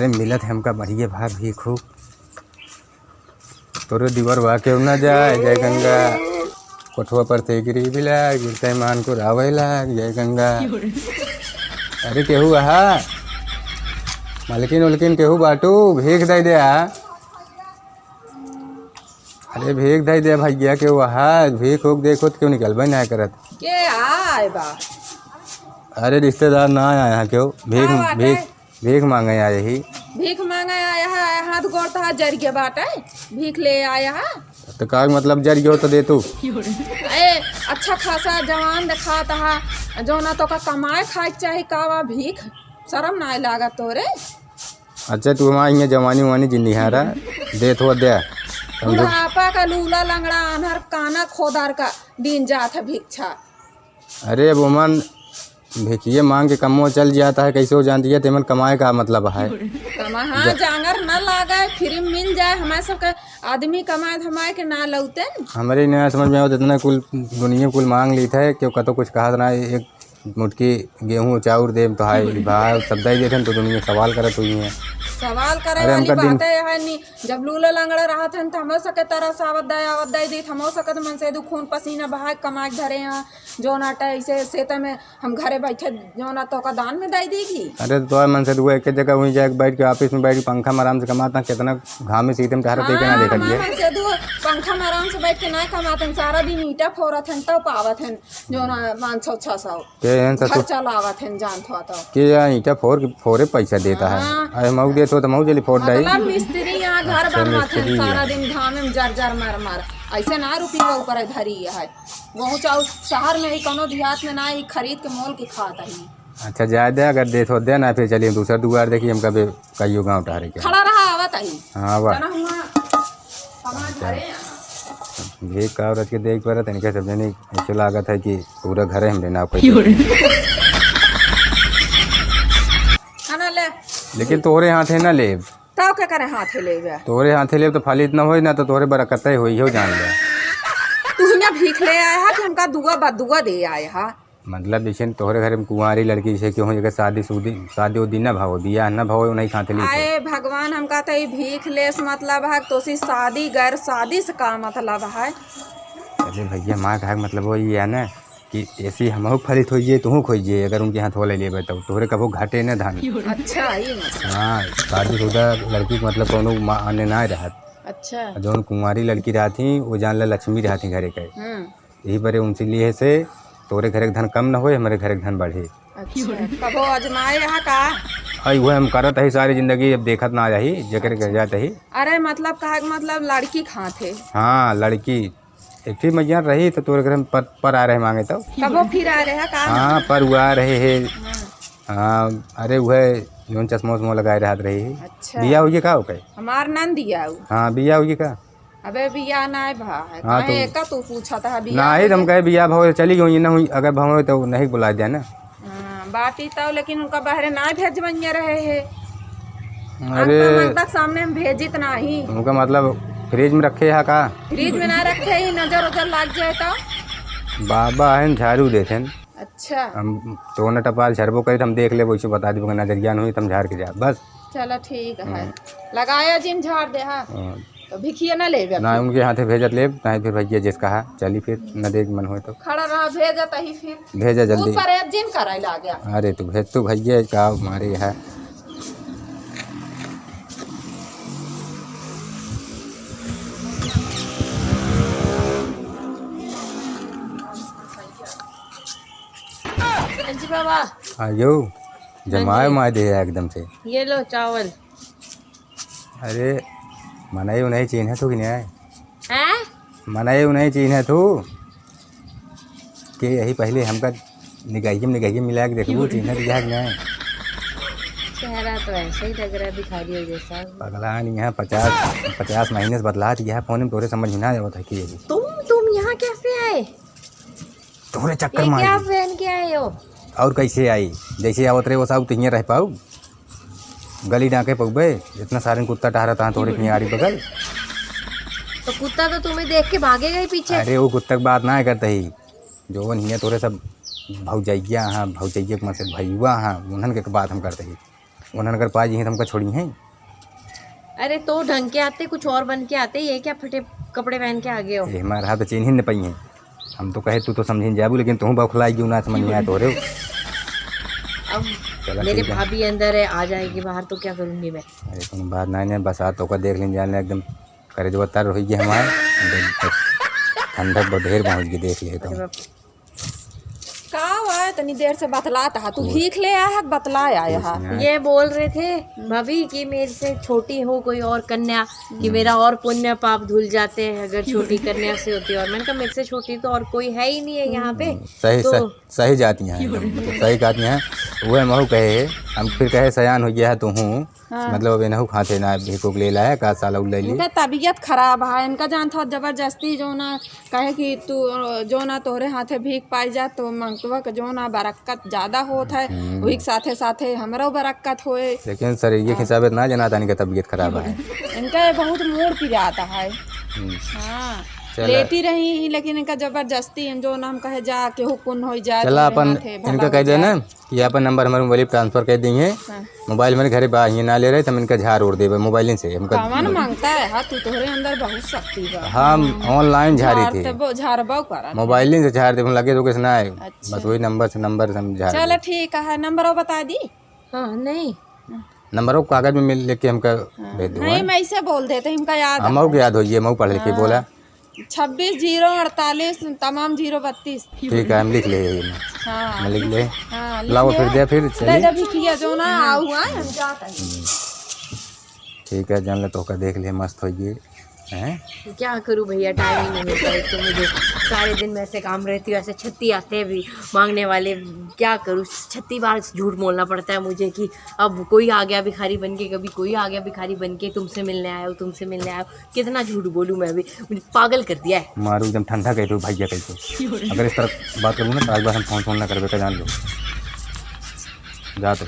अरे मिलत हमका बढ़िया भाग भी खूब तोरे दीवार वा के न जाए जय गंगा कोठवा पर ते गिरी बिला गिरते मान को रावे लाग जय गंगा। अरे केहू आहा मालकिन उलकिन केहू बाटू भीख दे दे आ। अरे भीख दे दे भैया केहू आहा भीख होक देखो क्यों निकलबे ना करत के आए बा। अरे रिश्तेदार ना आया है क्यों भीख भीख भीख मांगे आए ही। भीख मांगे आया है हाथ गोड़ तो हाथ जर के बाटे भीख ले आया है तो का मतलब जर गयो तो दे तू। ए अच्छा खासा जवान दिखा था जो ना तो का कमाए खाए चाहे कावा भीख शर्म ना लागा तोरे। अच्छा तू हमारे यहाँ जवानी वानी जिंदगी हारा दे तो दे बुढ़ापा का लूला लंगड़ा अनहर काना खोदार का दिन जात है भिक्षा। अरे अब उमन भिखिए मांग के कमो चल जाता है कैसे हो जानती है तेमन कमाए का मतलब है कमा हाँ जांगर न लागे फ्री मिल जाए हमारे सबके आदमी कमाए हमारे के ना लौटे हमारे नहीं समझ में आओ इतना कुल दुनिया कुल मांग ली थे क्यों कतो कुछ कहा ना एक मुटकी गेहूँ चाउर दे तो हाय भाई सब दे देते तो दुनिया सवाल करत हुई है। सवाल करे वाली बात है नी जब लूला लंगड़ा रहा था तो हम सके तरह सावत दे दी हम सके मन से खून पसीना बहा कमा के धरे हैं जो नाटा ऐसे सेता में हम घरे बैठे जो ना तो का दान में दे देगी। अरे तो मन से एक जगह वहीं जाके बैठ के ऑफिस में बैठ के पंखा में आराम से कमाता कितना घाम में सीते में टहरा देखे ना देखा लिए पंखा में आराम से बैठ के ना कमाते सारा दिन ईटा फोरत हैं तो पावत हैं जो ना 500-600 घर चलावत हैं जान थो तो के ईटा फोरे पैसा देता है। अरे मऊ दे तो मऊ जल्दी फोड़ दे मिस्त्री यहाँ घर बनवाते हैं सारा दिन घाम में जर मार ऐसे ना रुपये ऊपर धरी है वो चाउ शहर में ही कोनो देहात में ना ही खरीद के मोल के खाता ही। अच्छा जाए दे अगर दे तो दे ना फिर चलिए दूसरा दुआर देखिए हम कभी कईयो गाँव टहरे के खड़ा रहा आवत ही। हाँ वाह भीख का औरत के देख पर तनिक सब जने ऐसे लागत है कि पूरा घर हमरे ना ले लेकिन तोरे हाथ है ना ले तो क्या करे हाथ ले तोरे हाथे ले तो फाली इतना हो ना तो तोरे बरकत हो जान ले तू ही ना भीख ले आया है कि हमका दुआ दे आया है मतलब जैसे तोहरे घर में कुंवारी लड़की जैसे क्यों जगह शादी उदी ना भाव बिया ना भाव नहीं खाते ली। आए भगवान हमका तो भीख लेस मतलब है तो सी शादी गैर शादी से का मतलब है। अरे भैया माँ का मतलब वो ये है ना कि ऐसी हम फलित होइए तू खोइए अगर उनके हाथ वाले ले तो तोहरे कबो घाटे न धान। अच्छा हाँ शादीशुदा लड़की को मतलब कोनो आने ना रहत। अच्छा जो कुंवारी लड़की रहती वो जान ला लक्ष्मी रहती घरे के यही पर उनसे लिए से तोरे घर के धन कम न होए हमारे घर के धन बढ़े। अच्छा कबो आजमाए यहाँ का आई वो हम करत है सारी जिंदगी अब देखत ना रही जकर कर जात है। अरे मतलब कहा मतलब लड़की खाते हाँ लड़की एक ही मैया रही तो तोरे घर में पर आ रहे मांगे तो कबो फिर आ रहे का। हाँ पर वो आ रहे है। हाँ अरे वह जो चश्मा उश्मा लगाए रहत रही है। अच्छा बिया हुई का हो कहे हमार नंद दिया हाँ बिया हुई का अबे बिया ना भाई हाँ तो का तू पूछा था बिया ना ही तुम कहे बिया भाव चली गई ना हुई अगर भाव तो नहीं बुला दिया ना बाटी तो लेकिन उनका बाहर ना भेज बनिया रहे है। अरे तक सामने में भेजित ना ही उनका मतलब फ्रिज में रखे है का फ्रिज में ना रखे ही नजर उजर लग जाए तो बाबा है झाड़ू देते। अच्छा हम तो न टपाल झरबो करे हम देख ले वैसे बता दी नजरिया नहीं तुम झाड़ के जा बस चलो ठीक है लगाया जिम झाड़ दे हाँ तो भिखिए ना ले ना उनके हाथे भेजत ले ना फिर भैया जिस कहा चली फिर न देख मन हो तो खड़ा रहा भेजत ही फिर भेजा जल्दी पर जिम कराई ला गया। अरे तू भेज तू भैया का मारे है बाबा आयो जमाए मार दे एकदम से ये लो चावल। अरे मनाई नहीं चीन है तू कि नहीं है मनाई नहीं चीन है तू के यही पहले हमका निगाही मिला के देखो चीन है दिया नहीं चेहरा तो ऐसे ही लग रहा है भिखारी जैसा पगला नहीं है 50 महीने से बदला यह फोन में तोरे समझ ना आवत है कि तुम यहाँ कैसे आए तोरे चक्कर मार क्या पहन के आए हो और कैसे आई जैसे आवत रहे वो सब तो रह पाऊ गली डाके पौबे इतना सारे कुत्ता टहरा था थोड़े किनारी बगल तो कुत्ता तो तुम्हें देख के भागेगा ही पीछे। अरे वो कुत्ता की बात ना करते ही जो नहीं तोरे सब भौजैया हाँ भौजैया के मतलब भैया हाँ उन्हन के बात हम करते ही उन्होंने अगर पा जी हैं तो हमको छोड़ी हैं। अरे तो ढंग के आते, कुछ और बन के आते, ये क्या फटे कपड़े पहन के आ गए हो? ये हमारे हाथ चीन ही न पाई हैं। हम तो कहे तू तो समझी जाबू, लेकिन तुम बौखलाई क्यों ना समझ में आया तो रे। अब चलो मेरे ठीक है। भाभी अंदर है, आ जाएगी बाहर तो क्या करूँगी मैं? अरे तुम बात नहीं बसात होकर देख लें जाने एकदम करे जो तर हो गई हमारे ठंडक बहुत ढेर पहुँच गई देख लिए तो। का हुआ तनी देर से बतलाता है तू भीख ले आया है बतलाया है। ये बोल रहे थे भाभी कि मेरे से छोटी हो कोई और कन्या कि मेरा और पुण्य पाप धुल जाते हैं अगर छोटी कन्या से होती है। और मैंने कहा मेरे से छोटी तो और कोई है ही नहीं है यहाँ पे। सही तो सही जाती हैं मतलब सही जाती हैं। वह महू कहे हम फिर कहे सयान हो गया है तो हूँ मतलब अब इनहू खाते ना भीख ले लाया का साला ले ली। इनका तबीयत खराब है, इनका जान था जबरदस्ती जो ना कहे कि तू जो ना तोहरे हाथे भीख पाई जा तो मंगतवा के जो ना बरक्कत ज्यादा होत है वही साथे साथे हमरो बरक्कत होए। लेकिन सर ये हिसाब ना जनाता इनका तबीयत खराब है। इनका ये बहुत मूड पिराता है। हाँ लेटी रही लेकिन इनका जबरदस्ती जो नाम कहे जा केहू पुण्य हो जाए। चला अपन इनका कह दे ना कि अपन नंबर हमारे मोबाइल ट्रांसफर कर देंगे। मोबाइल मेरे घरे बाहर ना ले रहे तो हम इनका झाड़ उड़ देवे मोबाइल से। कौन मांगता है हाँ तू तोहरे अंदर बहुत शक्ति बा। हम ऑनलाइन झाड़ी थे झाड़बो करा मोबाइल से झाड़ दे लगे तो किसना है बस वही नंबर से नंबर हम झाड़। चलो ठीक है नंबर बता दी। हाँ नहीं नंबर को कागज में मिल लेके हमका भेज दो। नहीं मैं ऐसे बोल देते हमका याद हम याद हो मऊ पढ़ लिखे बोला 26 048 तमाम 032। ठीक है हम लिख ले। हाँ मैं लिख ले हाँ लाओ फिर दे फिर चलिए किया जो ना हुआ हम जाते हैं। ठीक है जान ले तो का देख ले मस्त हो गई हैं। क्या करूँ भैया टाइम ही नहीं मिलता। एक तो मुझे सारे दिन में ऐसे काम रहती है, ऐसे 36 आते हैं भी मांगने वाले। क्या करूँ 36 बार झूठ बोलना पड़ता है मुझे कि अब कोई आ गया भिखारी बन के, कभी कोई आ गया भिखारी बन के तुमसे मिलने आया हो तुमसे मिलने आया हो। कितना झूठ बोलूँ मैं भी, मुझे पागल कर दिया है। मारू एकदम ठंडा कह दो भैया कैसे अगर इस तरह बात करूँ ना तो आज बार हम फोन ना करवे का जान लो जा तो।